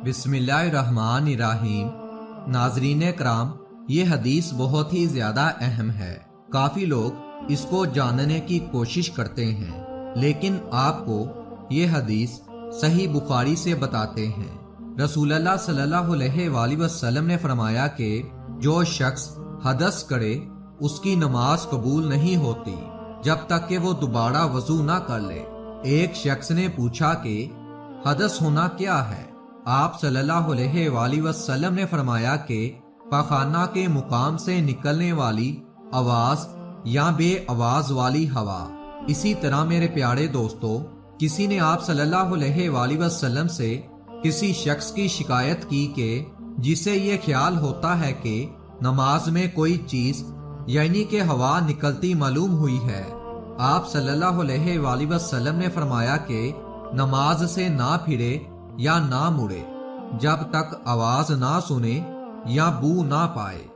بسم اللہ الرحمن الرحیم۔ ناظرین کرام، یہ حدیث بہت ہی زیادہ اہم ہے۔ کافی لوگ اس کو جاننے کی کوشش کرتے ہیں، لیکن آپ کو یہ حدیث صحیح بخاری سے بتاتے ہیں۔ رسول اللہ صلی اللہ علیہ وآلہ وسلم نے فرمایا کہ جو شخص حدث کرے اس کی نماز قبول نہیں ہوتی جب تک کہ وہ دوبارہ وضو نہ کر لے۔ ایک شخص نے پوچھا کہ حدث ہونا کیا ہے؟ آپ صلی اللہ علیہ وآلہ وسلم نے فرمایا کہ پاخانہ کے مقام سے نکلنے والی آواز یا بے آواز والی ہوا۔ اسی طرح میرے پیارے دوستو، کسی نے آپ صلی اللہ علیہ وآلہ وسلم سے کسی شخص کی شکایت کی کہ جسے یہ خیال ہوتا ہے کہ نماز میں کوئی چیز یعنی کہ ہوا نکلتی معلوم ہوئی ہے۔ آپ صلی اللہ علیہ وآلہ وسلم نے فرمایا کہ نماز سے نہ پھرے یا نہ مڑے جب تک آواز نہ سنے یا بو نہ پائے۔